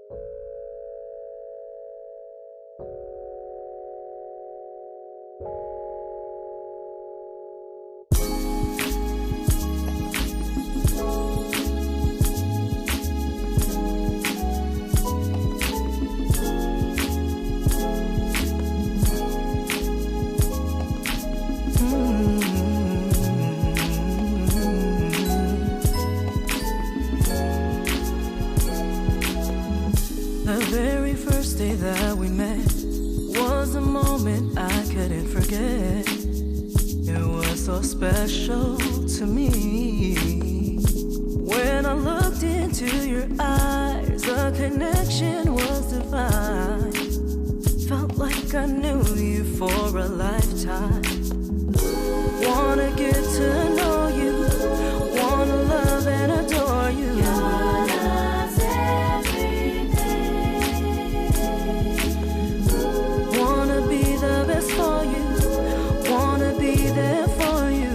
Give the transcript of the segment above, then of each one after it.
The very first day that we met was a moment I couldn't forget. It was so special to me. When I looked into your eyes, the connection was divine. Felt like I knew you for a lifetime. Wanna get to know you, wanna love and adore you. For you, wanna be there for you.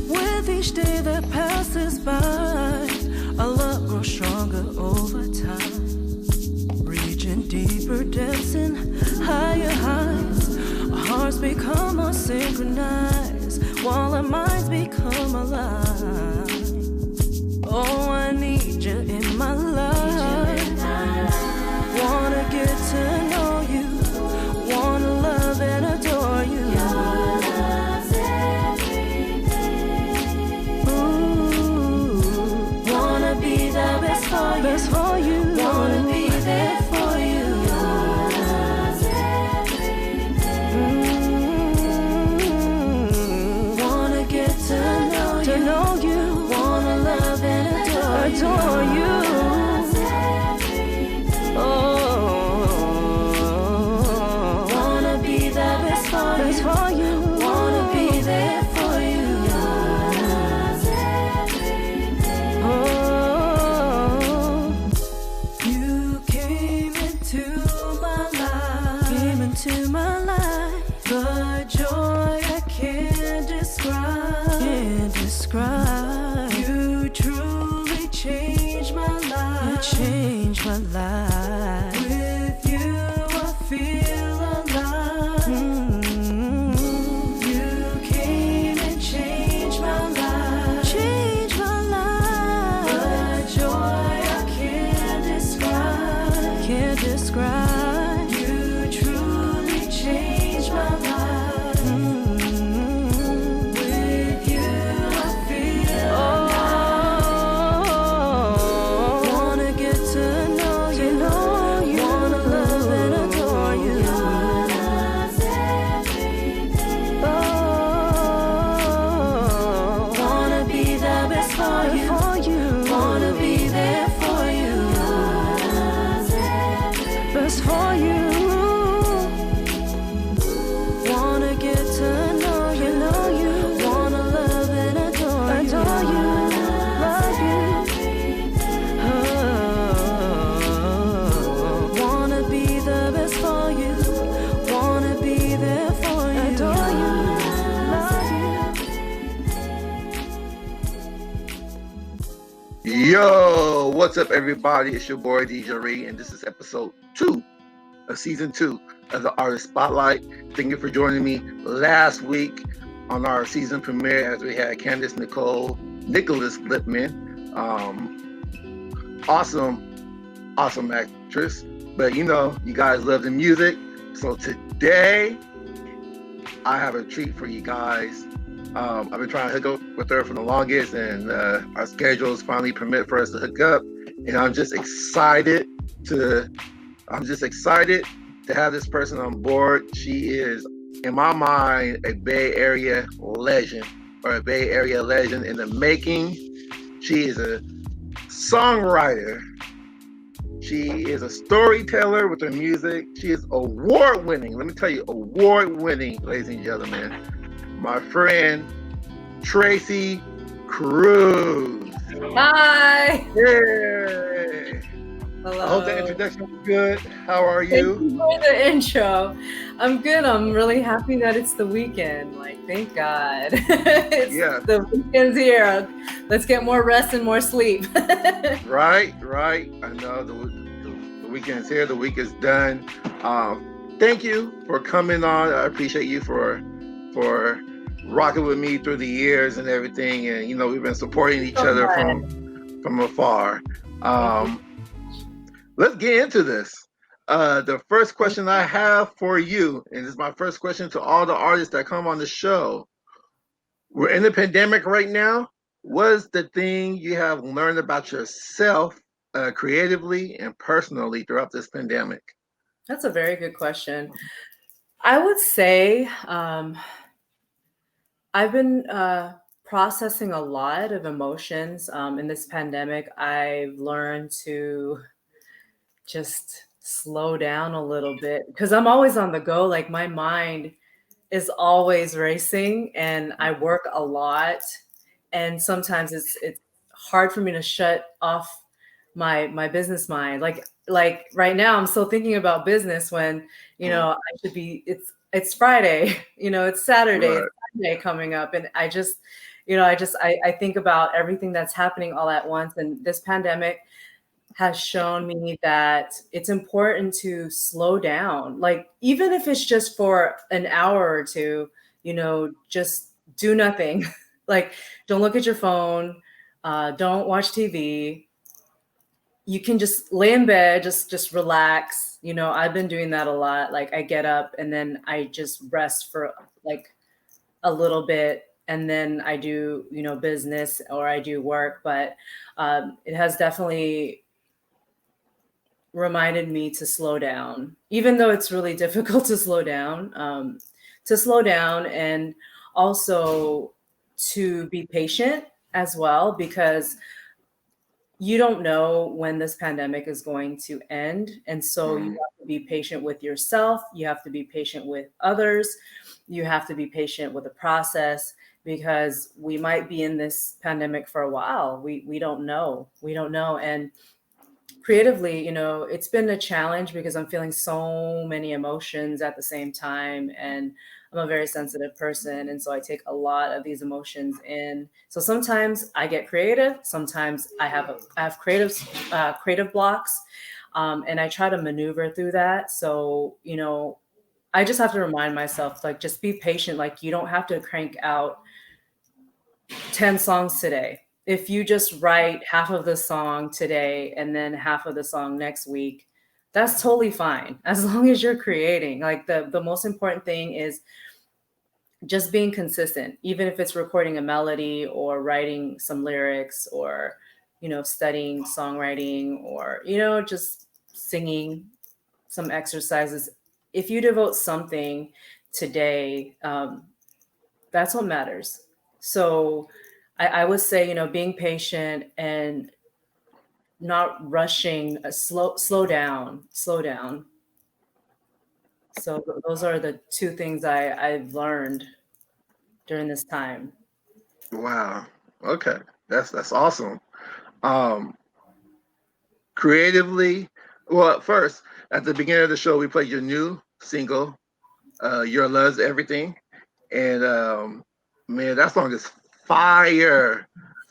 With each day that passes by, our love grows stronger over time. Reaching deeper depths and higher heights, our hearts become more synchronized, while our minds become alive. Oh, I need you in my life. Wanna get to know you, wanna love and adore you. Ooh, wanna be the best for you, wanna be there for you. Wanna get to know you, wanna love and adore you. For you, wanna be there for you. Oh, you came into my life, the joy I can't describe. You truly changed my life. With you, I feel alive. You truly changed my life. With you I feel alive. Wanna get to know you, wanna love and adore you. Oh, wanna be the best for you, wanna be there for you. Best for you. Wanna get to know you, wanna love and adore you. Love you. Oh, wanna be the best for you, wanna be there for you. Adore you, love you. Yo, what's up, everybody? It's your boy DJ Ray, and this is episode 2 of season 2 of the Artist Spotlight. Thank you for joining me last week on our season premiere as we had Candace Nicholas Lipman. Awesome actress. But you know, you guys love the music. So today, I have a treat for you guys. I've been trying to hook up with her for the longest, and our schedules finally permit for us to hook up. And I'm just excited to have this person on board. She is, in my mind, a Bay Area legend in the making. She is a songwriter. She is a storyteller with her music. She is award-winning. Let me tell you, award-winning, ladies and gentlemen. My friend, Tracy Cruz. Hi. Yay. I hope that Hello. introduction was good. How are Thank you? you for the intro. I'm good. I'm really happy that it's the weekend. Like, thank God. It's Yeah, the weekend's here. Let's get more rest and more sleep. right. I know the weekend's here. The week is done. Thank you for coming on. I appreciate you for rocking with me through the years and everything. And we've been supporting each So other much. from afar. Thank you. Um, let's get into this. The first Thank question I have for you, and this is my first question to all the artists that come on the show. We're in the pandemic right now. What's the thing you have learned about yourself creatively and personally throughout this pandemic? That's a very good question. I would say I've been processing a lot of emotions in this pandemic. I've learned to just slow down a little bit because I'm always on the go. Like my mind is always racing and I work a lot. And sometimes it's hard for me to shut off my business mind. Like right now I'm still thinking about business when, Mm, I should be it's Friday, it's Saturday, right. it's Sunday coming up. And I think about everything that's happening all at once. And this pandemic has shown me that it's important to slow down. Like, even if it's just for an hour or two, just do nothing. Like, don't look at your phone, don't watch TV. You can just lay in bed, just relax. I've been doing that a lot. Like, I get up and then I just rest for like a little bit and then I do, business or I do work. But it has definitely reminded me to slow down, even though it's really difficult to slow down and also to be patient as well, because you don't know when this pandemic is going to end. And so you Mm, have to be patient with yourself. You have to be patient with others. You have to be patient with the process because we might be in this pandemic for a while. We don't know. We don't know. And creatively, it's been a challenge because I'm feeling so many emotions at the same time. And I'm a very sensitive person. And so I take a lot of these emotions in. So sometimes I get creative. Sometimes I have creative blocks. And I try to maneuver through that. So, I just have to remind myself, like, just be patient. Like, you don't have to crank out 10 songs today. If you just write half of the song today and then half of the song next week, that's totally fine as long as you're creating. Like, the most important thing is just being consistent, even if it's recording a melody or writing some lyrics or, studying songwriting or, just singing some exercises. If you devote something today, that's what matters. So I would say, being patient and not rushing, slow down. So those are the two things I've learned during this time. Wow. Okay. That's awesome. Um, Creatively, well, first at the beginning of the show, we played your new single, "Your Love's Everything," and man, that song is fire,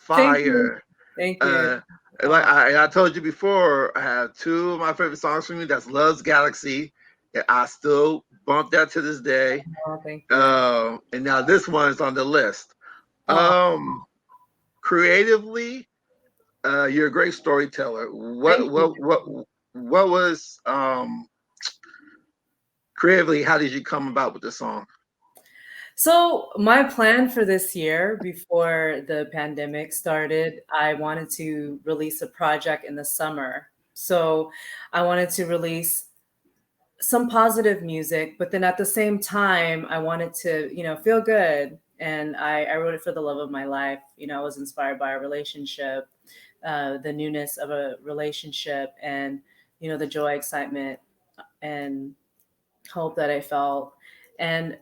Thank you. fire. Thank you. Uh, and like Oh, I told you before, I have two of my favorite songs from you. That's "Love's Galaxy," and I still bump that to this day. oh, thank you. And now this one is on the list. Oh, Um, Creatively, you're a great storyteller. thank you. What was creatively? How did you come about with the song? So my plan for this year, before the pandemic started, I wanted to release a project in the summer. So I wanted to release some positive music, but then at the same time, I wanted to, feel good. And I wrote it for the love of my life. I was inspired by a relationship, the newness of a relationship, and, the joy, excitement, and hope that I felt. And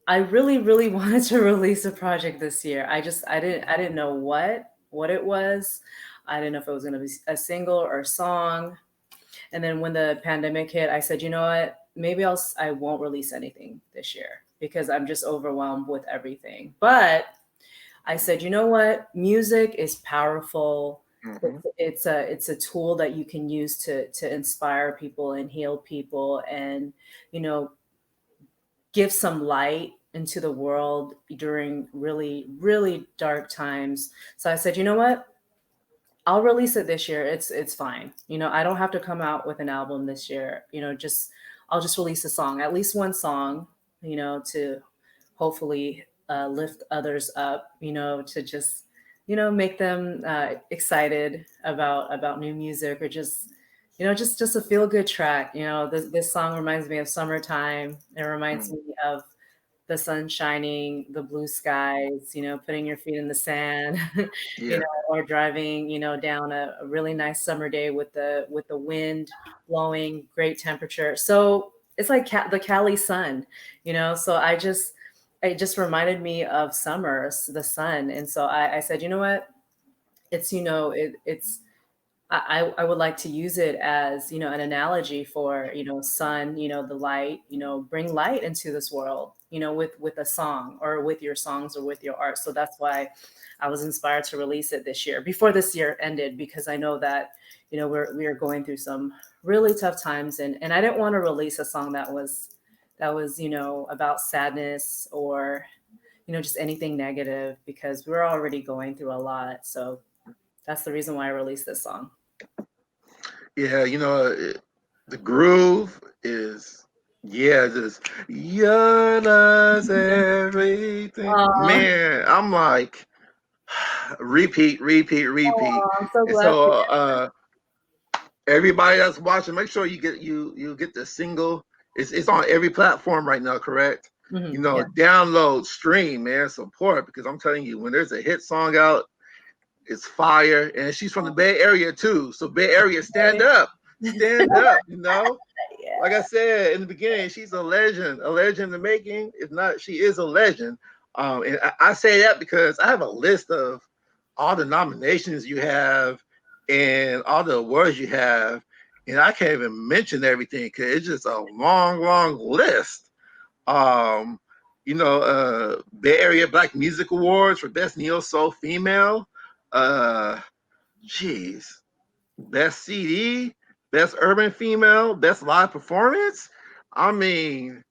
I really, really wanted to release a project this year. I didn't know what it was. I didn't know if it was going to be a single or a song. And then when the pandemic hit, I said, you know what? Maybe I won't release anything this year because I'm just overwhelmed with everything. But I said, you know what? Music is powerful. Mm-hmm. It's a tool that you can use to inspire people and heal people, and you know, give some light into the world during really, really dark times. So I said, you know what? I'll release it this year. It's fine. You know, I don't have to come out with an album this year. You know, just I'll just release a song, at least one song, you know, to hopefully lift others up, you know, to just, you know, make them excited about new music, or just, you know, just a feel good track. You know, this song reminds me of summertime. It reminds me of the sun shining, the blue skies, you know, putting your feet in the sand, you Yeah. know, or driving, you know, down a really nice summer day with the wind blowing, great temperature. So it's like the Cali sun, you know. So it just reminded me of summer, the sun, and so I said, you know what, it's you know it's I would like to use it as, you know, an analogy for, you know, sun, you know, the light, you know, bring light into this world, you know, with a song or with your songs or with your art. So that's why I was inspired to release it this year, before this year ended, because I know that, you know, we are going through some really tough times, and I didn't want to release a song that was, you know, about sadness or, you know, just anything negative, because we're already going through a lot. So that's the reason why I released this song. Yeah, the groove is, yeah, just your love's everything. Aw, Man, I'm like, repeat, repeat, repeat. aw, I'm so And glad to so hear. everybody that's watching, make sure you get the single. It's on every platform right now, correct? Yeah. Download, stream, man, support, because I'm telling you, when there's a hit song out, it's fire. And she's from the Bay Area too. So Bay Area, stand Right. up. Stand up, you know? Like Yeah. I said in the beginning, she's a legend in the making. If not, she is a legend. And I say that because I have a list of all the nominations you have and all the awards you have, and I can't even mention everything because it's just a long, long list. Um, Bay Area Black Music Awards for Best Neo Soul Female. Uh, Jeez, Best CD, Best Urban Female, Best Live Performance. I mean,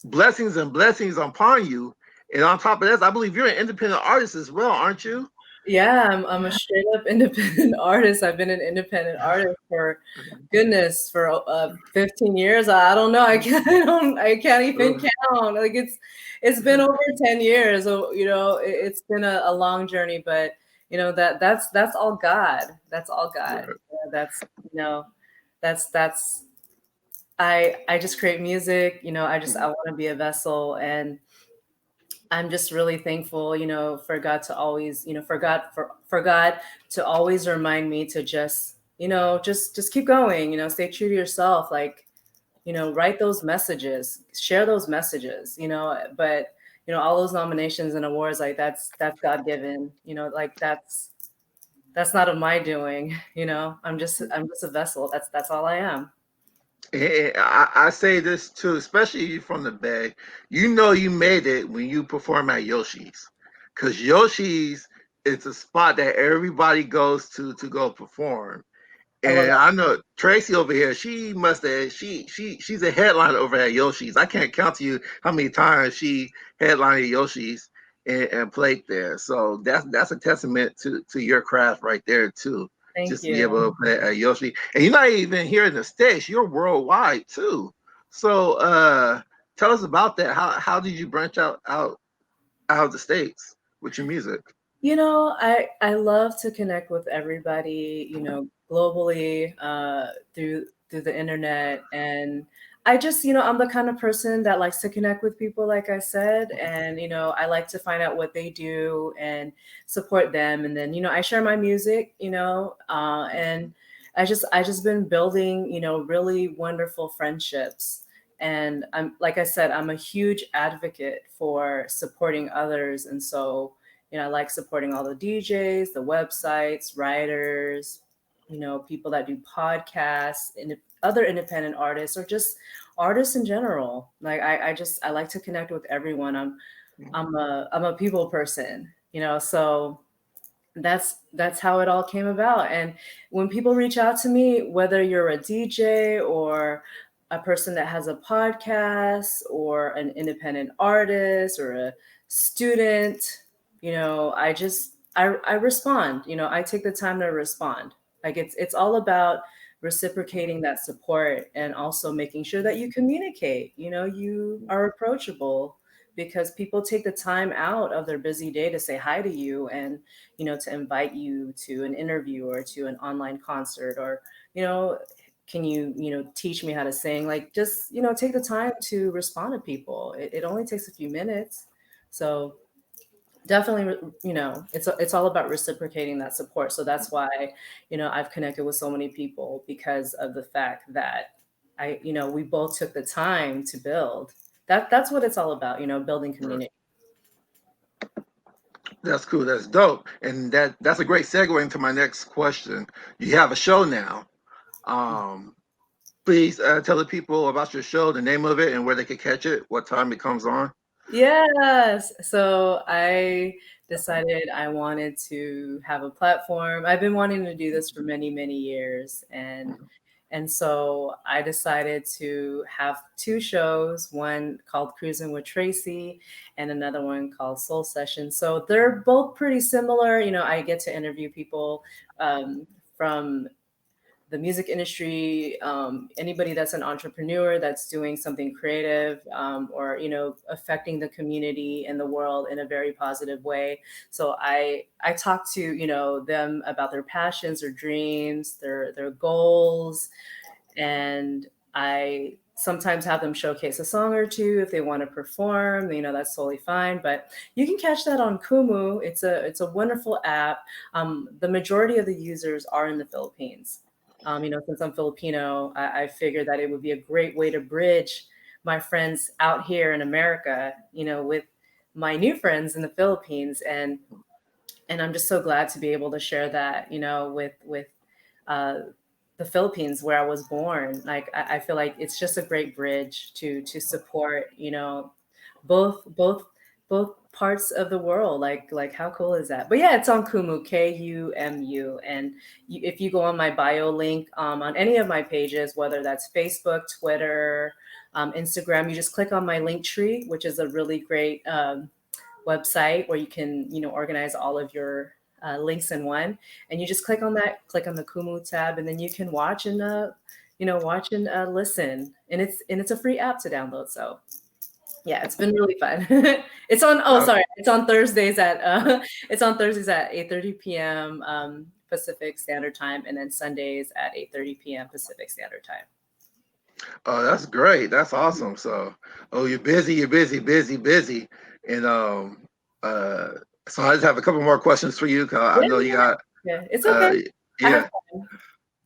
blessings and blessings upon you. And on top of that, I believe you're an independent artist as well, aren't you? Yeah, I'm a straight up independent artist. I've been an independent artist for goodness for 15 years. I don't know. I can't even count. Like it's been over 10 years. So, you know, it's been a long journey, but you know that's all God. That's all God. Right. That's, you know, that's I just create music, you know, I want to be a vessel, and I'm just really thankful, you know, for God to always, you know, for God to always remind me to just, you know, just keep going, you know, stay true to yourself, like, you know, write those messages, share those messages, you know, but you know, all those nominations and awards, like that's God given, you know, like that's not of my doing, you know. I'm just a vessel. That's all I am. And I say this too, especially you from the Bay. You know you made it when you perform at Yoshi's, because Yoshi's is a spot that everybody goes to go perform. I love And I know Tracy over here, she must have she's a headliner over at Yoshi's. I can't count to you how many times she headlined at Yoshi's and played there. So that's a testament to your craft right there too. Thank Just to be able you. to play at Yoshi. And you're not even here in the States, you're worldwide too. So tell us about that. How did you branch out of the States with your music? You know, I love to connect with everybody, you know, globally, through the internet, and I just, you know, I'm the kind of person that likes to connect with people, like I said, and you know, I like to find out what they do and support them, and then you know, I share my music, you know, and I just been building, you know, really wonderful friendships. And I'm, like I said, I'm a huge advocate for supporting others, and so I like supporting all the DJs, the websites, writers, people that do podcasts, and other independent artists, or just artists in general. Like I like to connect with everyone. I'm a people person, so that's how it all came about. And when people reach out to me, whether you're a DJ or a person that has a podcast or an independent artist or a student, I respond. I take the time to respond. Like it's all about reciprocating that support and also making sure that you communicate. You are approachable, because people take the time out of their busy day to say hi to you, and to invite you to an interview or to an online concert, or can you teach me how to sing. Like, just take the time to respond to people. It only takes a few minutes. So definitely, it's all about reciprocating that support. So that's why I've connected with so many people, because of the fact that we both took the time to build. That's what it's all about, building community. That's cool. That's dope. And that's a great segue into my next question. You have a show now. Please tell the people about your show, the name of it, and where they can catch it, what time it comes on. Yes. So I decided I wanted to have a platform. I've been wanting to do this for many, many years. And so I decided to have two shows, one called Cruising with Tracy and another one called Soul Session. So they're both pretty similar. I get to interview people from the music industry, anybody that's an entrepreneur that's doing something creative, or affecting the community and the world in a very positive way. So I talk to them about their passions, their dreams, their goals, and I sometimes have them showcase a song or two if they want to perform. That's totally fine. But you can catch that on Kumu. It's a wonderful app. The majority of the users are in the Philippines. Since I'm Filipino, I figured that it would be a great way to bridge my friends out here in America, with my new friends in the Philippines. And I'm just so glad to be able to share that, with the Philippines, where I was born. Like, I feel like it's just a great bridge to support, both both parts of the world. Like how cool is that? But yeah, it's on Kumu, Kumu, and if you go on my bio link, on any of my pages, whether that's Facebook, Twitter, Instagram, you just click on my link tree, which is a really great website where you can organize all of your links in one, and you just click on the Kumu tab, and then you can watch and listen, and it's a free app to download. So yeah, it's been really fun. It's on Thursdays at it's on Thursdays at 8:30 p.m. Pacific Standard Time, and then Sundays at 8:30 p.m. Pacific Standard Time. Oh, that's great. That's awesome. So, you're busy, and so I just have a couple more questions for you, because I know you got. Yeah, it's okay. Yeah.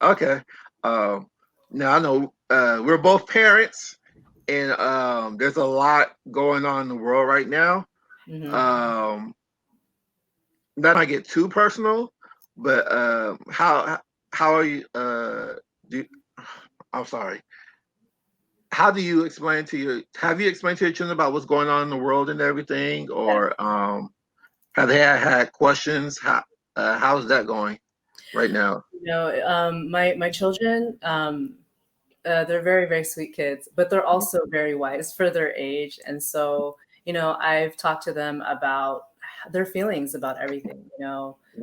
Okay. Now I know we're both parents, and there's a lot going on in the world right now. Mm-hmm. That might get too personal, but how are you? I'm sorry. How do you explain have you explained to your children about what's going on in the world and everything, or have they had questions? How's that going right now? My children, they're very, very sweet kids, but they're also very wise for their age. And so, I've talked to them about their feelings about everything,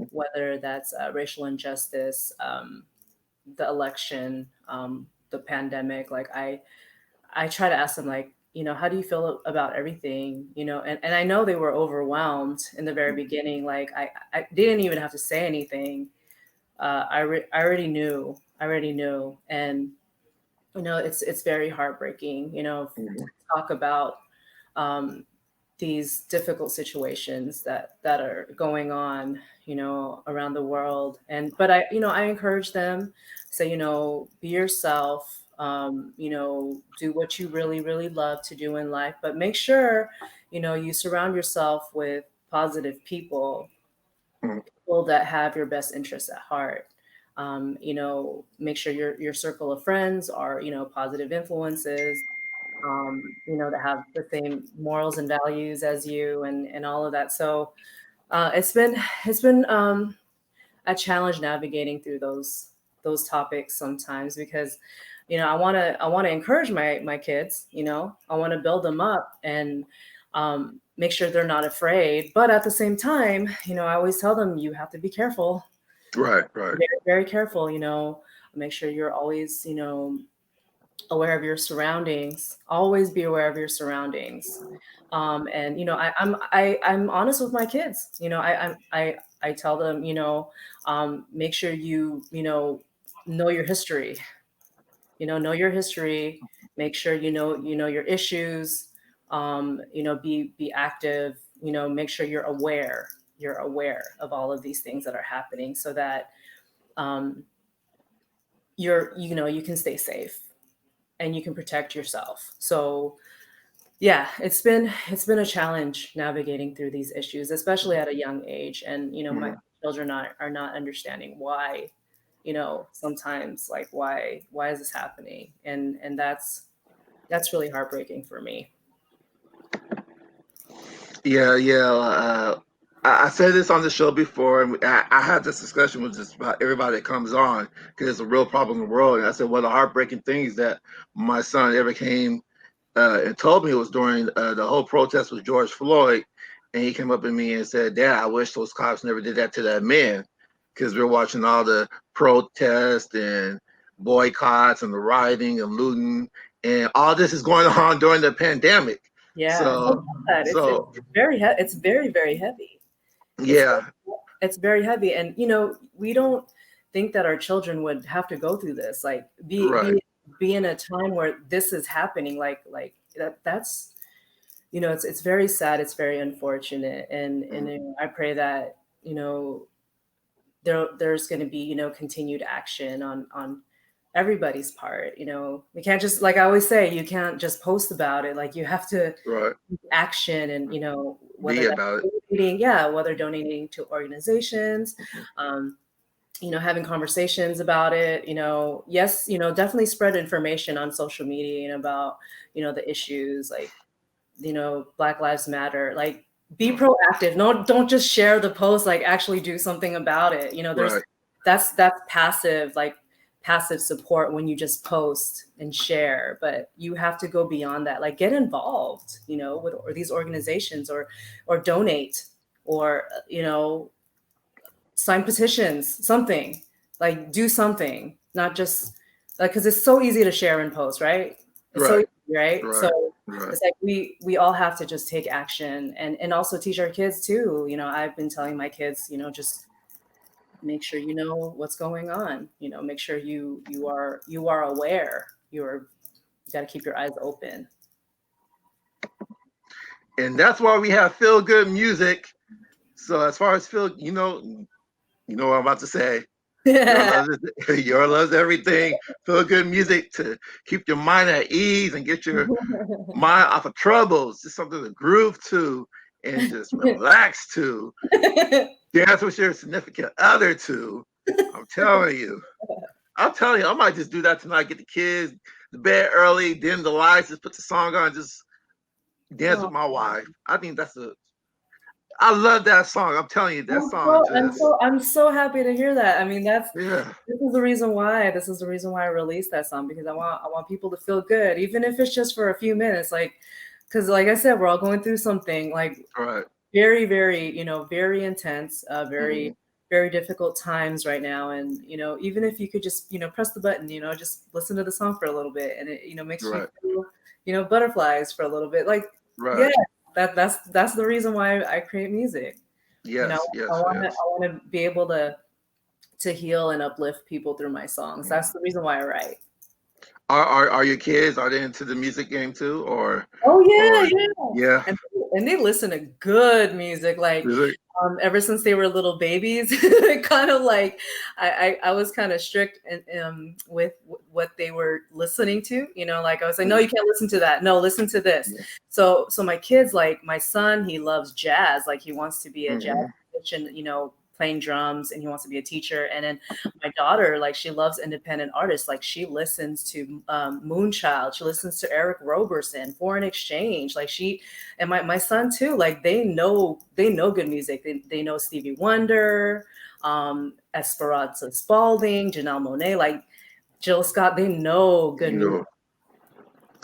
whether that's racial injustice, the election, the pandemic. Like, I try to ask them, like, how do you feel about everything? And I know they were overwhelmed in the very beginning. Like, I didn't even have to say anything. I already knew. And it's very heartbreaking, to talk about these difficult situations that are going on, around the world. But I encourage them, say, be yourself, do what you really, really love to do in life, but make sure, you surround yourself with positive people, Mm. people that have your best interests at heart. Make sure your circle of friends are, positive influences, that have the same morals and values as you, and all of that. So it's been a challenge navigating through those topics sometimes, because I want to encourage my kids. I want to build them up and make sure they're not afraid, but at the same time, I always tell them you have to be careful, Right. very, very careful. Make sure you're always aware of your surroundings. Always be aware of your surroundings. And I'm honest with my kids. I tell them, make sure know your history. Know your history. Make sure you know your issues. Be active. Make sure you're aware. You're aware of all of these things that are happening, so that um, you can stay safe and you can protect yourself. So yeah, it's been a challenge navigating through these issues, especially at a young age. And my Mm. children are not understanding why, sometimes, like, why is this happening? And that's really heartbreaking for me. Yeah, yeah. I said this on the show before, and I had this discussion with just about everybody that comes on, because it's a real problem in the world. And I said, one of the heartbreaking things that my son ever came and told me it was during the whole protest with George Floyd, and he came up to me and said, "Dad, I wish those cops never did that to that man," because we're watching all the protests and boycotts and the rioting and looting, and all this is going on during the pandemic. Yeah, I So, love that. It's so it's very, very heavy. It's yeah, it's very heavy, and we don't think that our children would have to go through this, like right. be in a time where this is happening, that's it's very sad, it's very unfortunate. And Mm. I pray that there's going to be continued action on everybody's part. We can't just, like I always say, you can't just post about it. Like, you have to Right. action, and Be whether that's about it. donating, yeah, whether donating to organizations, Mhm. having conversations about it. Yes, definitely spread information on social media and about the issues, like Black Lives Matter. Like, be Right. proactive. No, don't just share the post. Like, actually do something about it. There's Right. that's passive, like passive support, when you just post and share. But you have to go beyond that. Like, get involved, with or these organizations, or donate, or sign petitions, something. Like, do something, not just like, because it's so easy to share and post, right? It's so Right. easy, right? Right. So Right. it's like we all have to just take action, and also teach our kids too. I've been telling my kids, just make sure you know what's going on. Make sure you are aware. You got to keep your eyes open. And that's why we have feel good music. So as far as feel, you know what I'm about to say. Your Yeah. love is your love's everything. Feel good music to keep your mind at ease and get your mind off of troubles. Just something to groove to and just relax to. Dance with your significant other to. I'm telling you. I'm telling you, I might just do that tonight. Get the kids to bed early, dim the lights, just put the song on, just dance with Oh, my wife. I think that's a. I love that song. I'm telling you, that I'm song so I'm just. so I'm so happy to hear that. I mean, Yeah. this is the reason why. This is the reason why I released that song, because I want people to feel good, even if it's just for a few minutes. Like, because like I said, we're all going through something, like, All right. very, very, very intense, very, Mm-hmm. very difficult times right now. And even if you could just press the button, just listen to the song for a little bit, and it makes you Right. feel butterflies for a little bit. Like, yeah, Right. that's the reason why I create music. Yes. I Yes. want to Yes. I want to be able to heal and uplift people through my songs. Mm. That's the reason why I write. Are your kids, are they into the music game too, Oh, or yeah, yeah. yeah? and they listen to good music, like Music. ever since they were little babies. Kind of like I was kind of strict with what they were listening to. Like I was like, no, you can't listen to that. No, listen to this. Yeah. So my kids, like my son, he loves jazz. Like he wants to be a jazz Mhm. musician, playing drums, and he wants to be a teacher. And then my daughter, like she loves independent artists. Like she listens to Moonchild. She listens to Eric Roberson, Foreign Exchange. Like and my son too. Like they know good music. They know Stevie Wonder, Esperanza Spalding, Janelle Monáe, like Jill Scott. They know good music.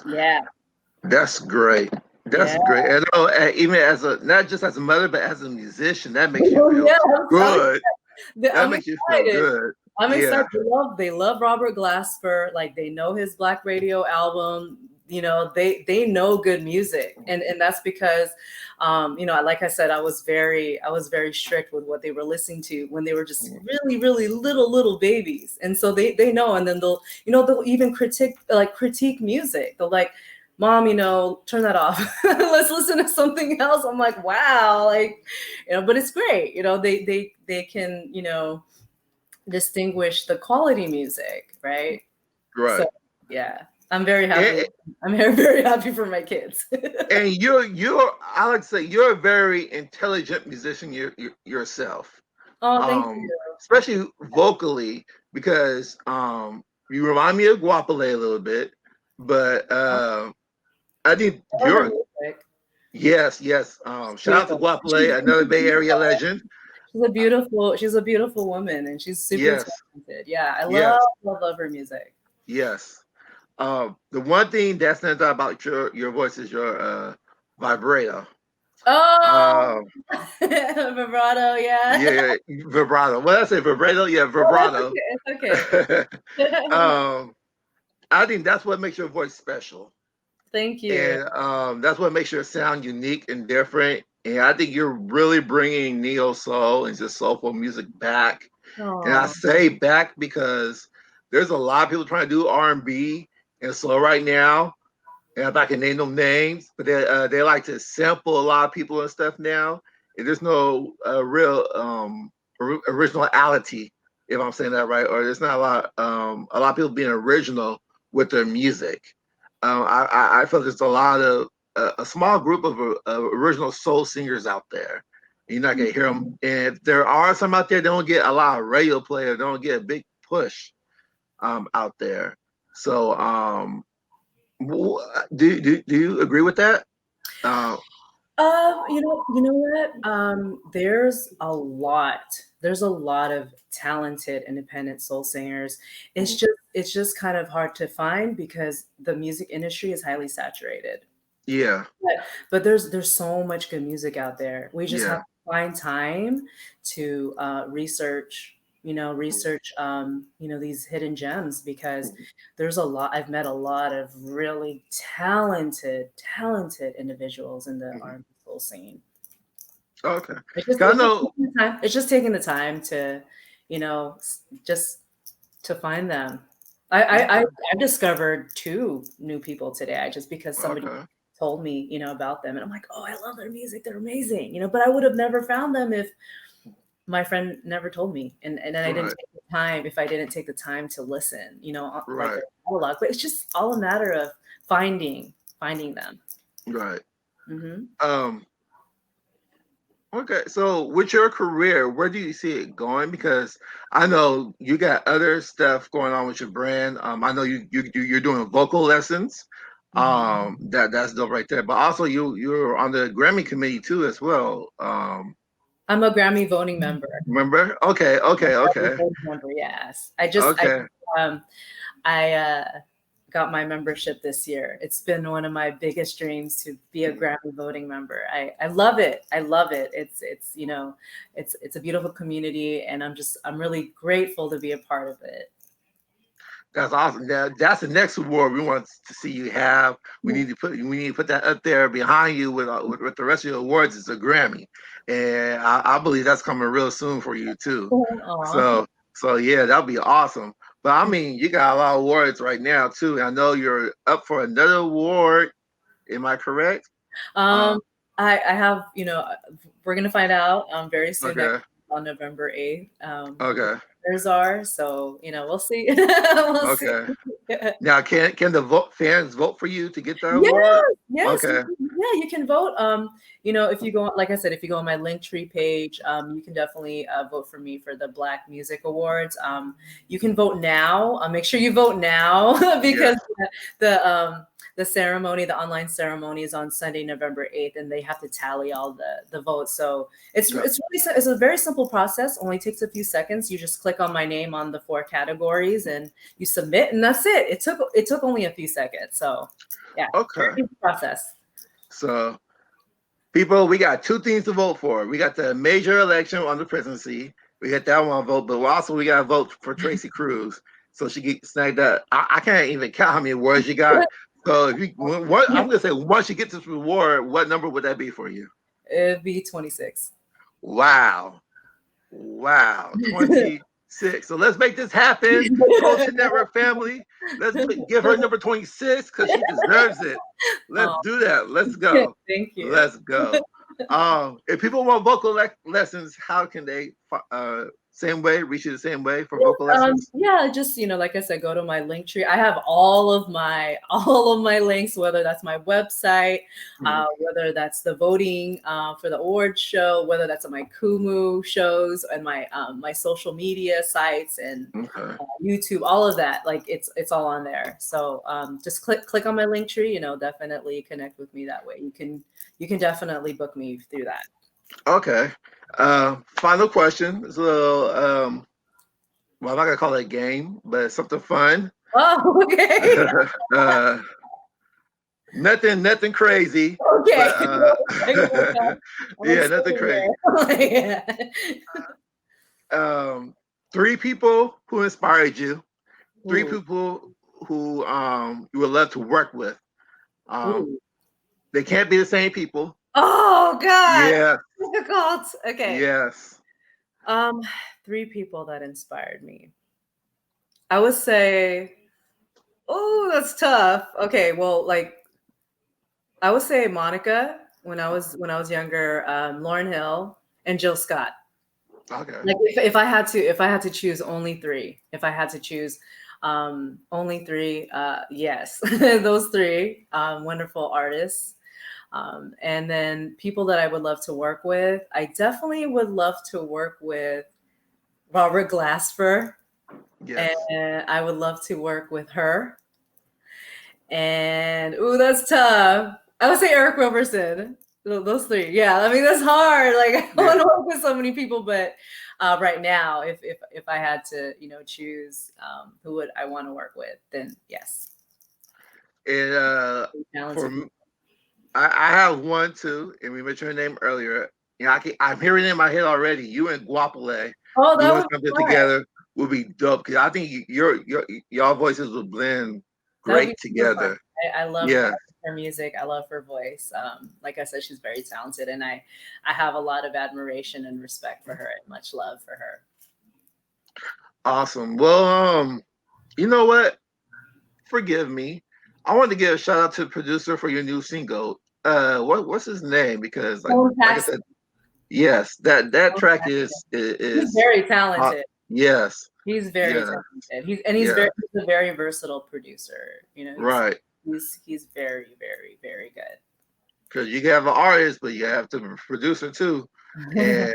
Yeah. That's great. That's great. And even as not just as a mother, but as a musician, that makes you feel good. That makes you feel good. I'm excited. They love Robert Glasper. Like they know his Black Radio album. They know good music, and that's because, like I said, I was very strict with what they were listening to when they were just really, really little babies, and so they know, and then they'll even critique music. They'll like, Mom, turn that off. Let's listen to something else. I'm like, wow, like, but it's great. They can, distinguish the quality music, right? Right. So, yeah, I'm very happy. I'm very happy for my kids. And I like to say you're a very intelligent musician yourself. Oh, thank you. Especially vocally, because you remind me of Guapale a little bit, but I think you're yes. Shout out to Guapale, another Bay Area legend. She's a beautiful woman, and she's super talented. Yeah, I love her music. Yes. The one thing that stands out about your voice is your vibrato. Oh, vibrato, yeah. Yeah, vibrato. What did I say? Vibrato? Yeah, vibrato. It's okay. I think that's what makes your voice special. Thank you. And that's what makes your sound unique and different. And I think you're really bringing neo soul and just soulful music back. Aww. And I say back because there's a lot of people trying to do R&B and soul right now. And if I can name them names, but they like to sample a lot of people and stuff now. And there's no real originality, if I'm saying that right, or there's not a lot of people being original with their music. I feel there's a lot of a small group of original soul singers out there. You're not gonna hear them, and if there are some out there, they don't get a lot of radio play, or they don't get a big push out there. So, do you agree with that? You know what? There's a lot of talented independent soul singers. It's just kind of hard to find because the music industry is highly saturated. Yeah. But there's so much good music out there. We just have to find time to research these hidden gems, because there's a lot. I've met a lot of really talented individuals in the R&B soul scene. Okay. It's just taking the time to, just to find them. I discovered 2 new people today, just because somebody told me, about them, and I'm like, oh, I love their music. They're amazing, but I would have never found them if my friend never told me, and I didn't take the time. If I didn't take the time to listen, like a catalog. But it's just all a matter of finding them. Right. Mm-hmm. Okay, so with your career, where do you see it going? Because I know you got other stuff going on with your brand. I know you're doing vocal lessons. That's dope right there. But also you're on the Grammy committee too as well. I'm a Grammy voting member. Remember? Okay. Member, yes. I got my membership this year. It's been one of my biggest dreams to be a Grammy voting member. I love it. It's a beautiful community, and I'm really grateful to be a part of it. That's awesome. That's the next award we want to see you have. We need to put that up there behind you with the rest of your awards. It's a Grammy, and I believe that's coming real soon for you too. Aww. So yeah, that'll be awesome. But I mean, you got a lot of awards right now too. I know you're up for another award. Am I correct? I'm I have, we're gonna find out very soon Okay. on November 8th. What the Okay. winners are. So, we'll see. We'll see. Okay. Now, can the fans vote for you to get the Yes, award? yes, Okay. you can vote. If you go, like I said, if you go on my Linktree page, you can definitely vote for me for the Black Music Awards. You can vote now. Make sure you vote now because the ceremony, the online ceremony, is on Sunday, November 8th, and they have to tally all the votes. So it's a very simple process. Only takes a few seconds. You just click on my name on the 4 categories and you submit, and that's it. It took only a few seconds. So yeah. Okay. Process. So, people, we got 2 things to vote for. We got the major election on the presidency. We got that one vote, but also we got to vote for Tracy Cruz, so she get snagged that. I can't even count how many awards you got. So I'm gonna say, once you get this reward, what number would that be for you? It'd be 26. Wow, 26. So let's make this happen, Culture Network family. Let's give her number 26 because she deserves it. Let's do that. Let's go. Thank you. Let's go. If people want vocal lessons, how can they reach you the same way for vocal lessons? Yeah, just like I said, go to my Linktree. I have all of my links, whether that's my website, whether that's the voting for the awards show, whether that's on my Kumu shows and my social media sites and YouTube, all of that. Like it's all on there. So just click on my Linktree. Definitely connect with me that way. You can definitely book me through that. Okay. Final question. It's a little, well, I'm not gonna call it a game, but it's something fun. Oh, okay. Nothing crazy. Okay. But, yeah, nothing crazy. 3 people who inspired you. 3 people who you would love to work with. They can't be the same people. Oh God. Yeah. Difficult. Okay. Yes. 3 people that inspired me. I would say, oh, that's tough. Okay, well, I would say Monica when I was younger, Lauryn Hill, and Jill Scott. Okay. Like if I had to choose only 3, if I had to choose only 3, yes, those 3 wonderful artists. And then people that I would love to work with, I definitely would love to work with Robert Glasper. Yes. And I would love to work with her. And that's tough. I would say Eric Roberson. Those 3. Yeah, I mean that's hard. Like I want to work with so many people, but right now, if I had to, choose who would I want to work with, then yes. And I have one too, and we mentioned her name earlier. I'm hearing it in my head already. You and Guapole. Oh, that would come together would be dope because I think your voices would blend great together. I love her music. I love her voice. Like I said, she's very talented, and I have a lot of admiration and respect for her, and much love for her. Awesome. Well, you know what? Forgive me. I want to give a shout out to the producer for your new single. What's his name? Because like I said, yes, that track is he's very talented. Yes, he's very talented. He's a very versatile producer. Right. He's very, very, very good. Because you can have an artist, but you have to producer too, and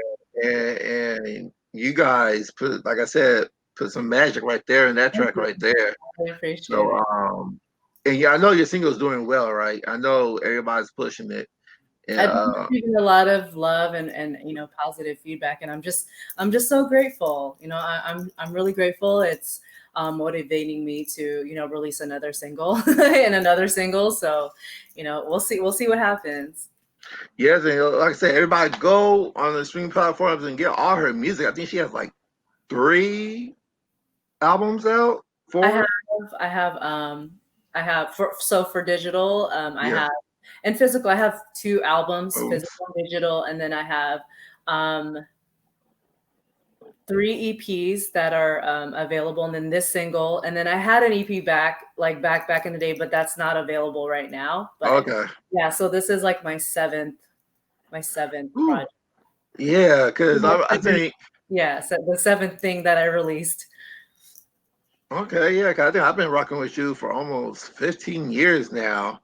you guys put, like I said, put some magic right there in that track right there. I appreciate it. And yeah, I know your single's doing well, right? I know everybody's pushing it. And, I've been receiving a lot of love and positive feedback, and I'm just so grateful. I'm really grateful. It's motivating me to release another single and another single. So we'll see what happens. Yes, and like I said, everybody go on the streaming platforms and get all her music. I think she has like 3 albums out. 4. I have for digital. I have, and physical. I have 2 albums, physical and digital, and then I have 3 EPs that are available, and then this single, and then I had an EP back in the day, but that's not available right now. But okay. Yeah, so this is like my 7th my seventh Ooh, project. yeah, because I think. Yeah, so the seventh thing that I released. Okay, yeah, 'cause I think I've been rocking with you for almost 15 years now.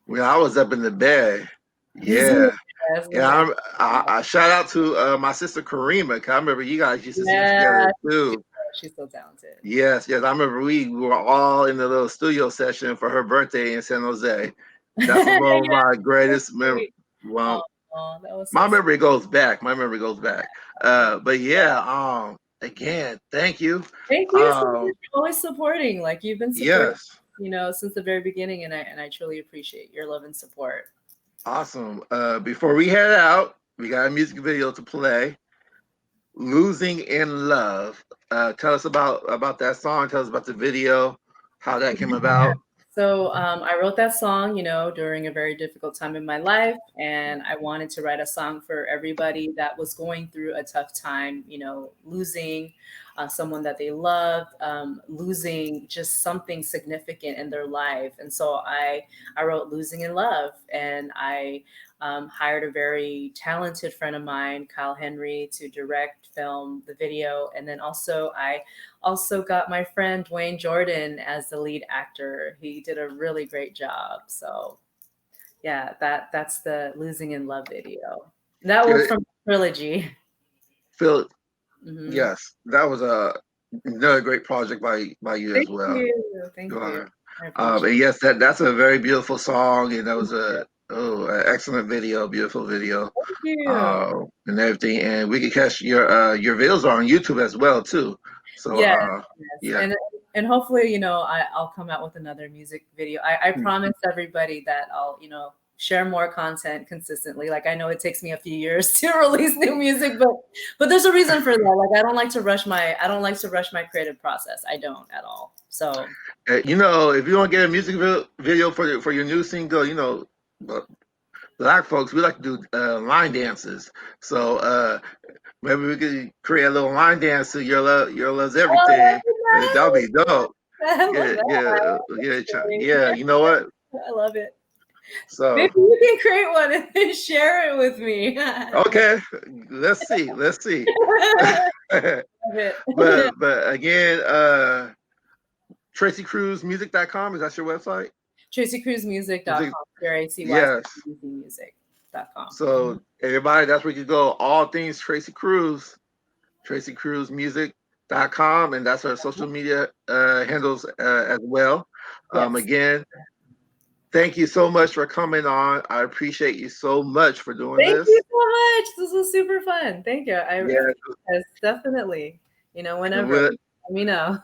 When I was up in the Bay. Yeah. Yes, Yeah, I shout out to my sister Karima, 'cause I remember you guys used to sing yeah, together too. she's so talented. Yes, yes. I remember we were all in the little studio session for her birthday in San Jose. That's one of Yeah, my greatest sweet. well, Oh, that was so my sweet. memory goes back. My memory goes back. But yeah, again, thank you. Thank you so much Um, for always supporting. Like you've been supporting, yes. since the very beginning, and I truly appreciate your love and support. Awesome. Before we head out, we got a music video to play. Losing in Love. Tell us about that song. Tell us about the video, how that came about. So I wrote that song, during a very difficult time in my life, and I wanted to write a song for everybody that was going through a tough time, losing someone that they loved, losing just something significant in their life. And so I wrote "Losing in Love," and I hired a very talented friend of mine, Kyle Henry, to direct, film the video, and then I also got my friend Dwayne Jordan as the lead actor. He did a really great job. So yeah, that's the "Losing in Love" video. That was Yeah, from Trilogy. Phil, Hmm. yes, that was another great project by you as Thank well. you. Thank You you. are. I appreciate And yes, that's a very beautiful song, and that was it. an excellent video, beautiful video, Thank you. and everything. And we can catch your videos on YouTube as well too. So Yes, yes. yeah. And hopefully, I'll come out with another music video. I promise everybody that I'll, share more content consistently. Like I know it takes me a few years to release new music, but there's a reason for that. Like I don't like to rush my creative process. I don't at all. So If you want to get a music video for your new single, but Black folks, we like to do line dances. So maybe we could create a little line dance to Your Love's oh, Everything. That'll be that'd be dope. nice. I love Yeah, yeah, that. yeah, That's great. yeah. You know what? I love it. So Maybe you can create one and then share it with me. okay, let's see, let's see. Love it. but again, TracyCruzMusic.com, is that your website? Music, TracyCruzMusic.com. yes. TracyCruzMusic.com. So everybody, that's where you go. All things Tracy Cruz, TracyCruzMusic.com, and that's our social media handles as well. Yes. Again, thank you so much for coming on. I appreciate you so much for doing Thank this. you so much. This was super fun. Thank you. Yeah, Yes, definitely. Whenever. Let me know.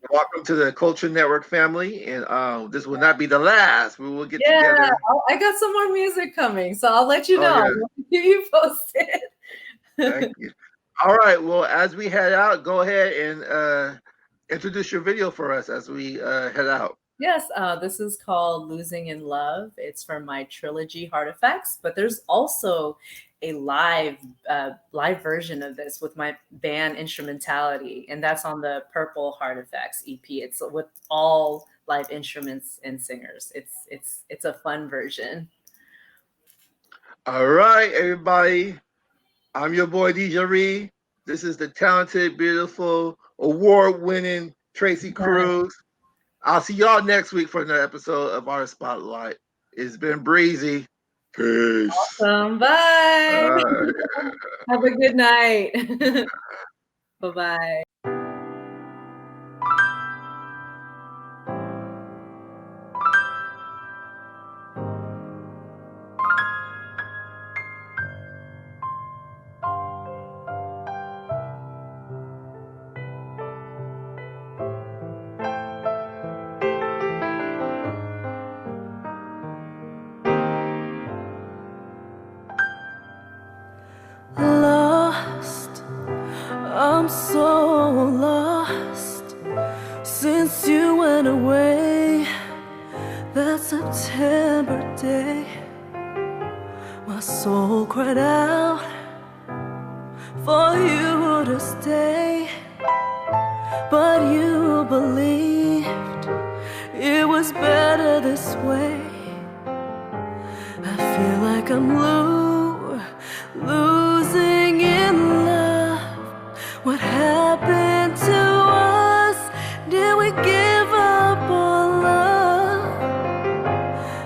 welcome to the Culture Network family, and this will not be the last. We will get Yeah, together. I got some more music coming, so I'll let you Oh know. yeah, I'll keep you posted. thank you. All right, well, as we head out, go ahead and introduce your video for us as we head out. Yes, this is called "Losing in Love." It's from my trilogy Heart Effects, but there's also a live version of this with my band Instrumentality, and that's on the Purple Heart Effects EP. It's with all live instruments and singers. It's a fun version. All right, everybody. I'm your boy DJ Reed. This is the talented, beautiful, award-winning Tracy Cruz. I'll see y'all next week for another episode of our Spotlight. It's been breezy. Peace. Awesome. Bye. Have a good night. Bye-bye. Lost, I'm so lost since you went away that September day. My soul cried out for you to stay, but you believed it was better this way. I feel like I'm losing in love. What happened to us? Did we give up on love?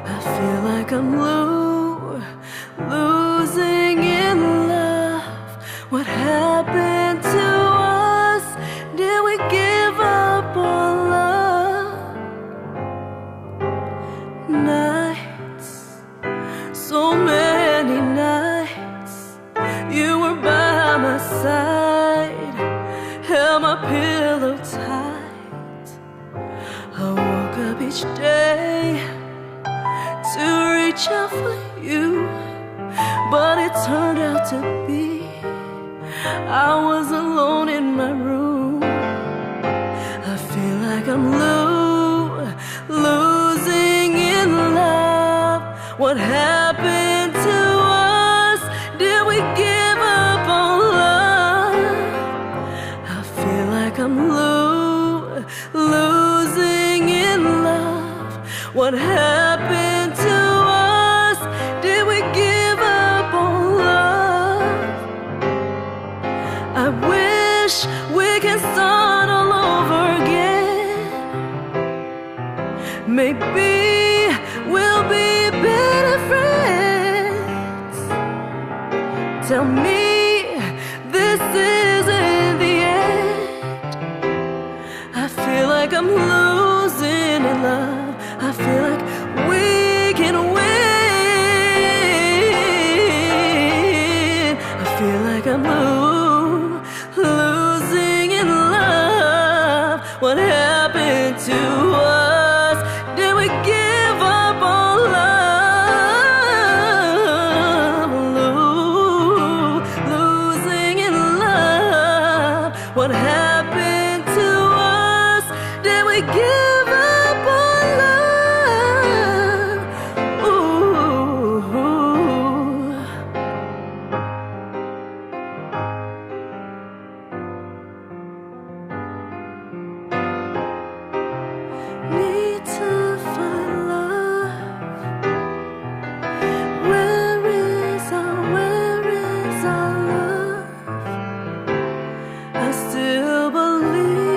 I feel like I'm losing in love. What happened to us? Did we give up on love? Nights, so many nights, you were by my side, held my pillow tight. I woke up each day to reach out for you, but it turned out to be I was alone in my room. I feel like I'm losing in love. What happened to us? Did we give up on love? I feel like I'm losing in love. What happened to us? Did we give up on love? I wish we can start all over again. Maybe we'll be better friends. Tell me this isn't the end. I feel like I'm losing in love. I feel like we can win. I feel like I'm losing in love. What happened to us? Did we give up on love? Losing in love. What happened to us? Did we give up on love? Ooh. Need to find love. Where is our love? I still believe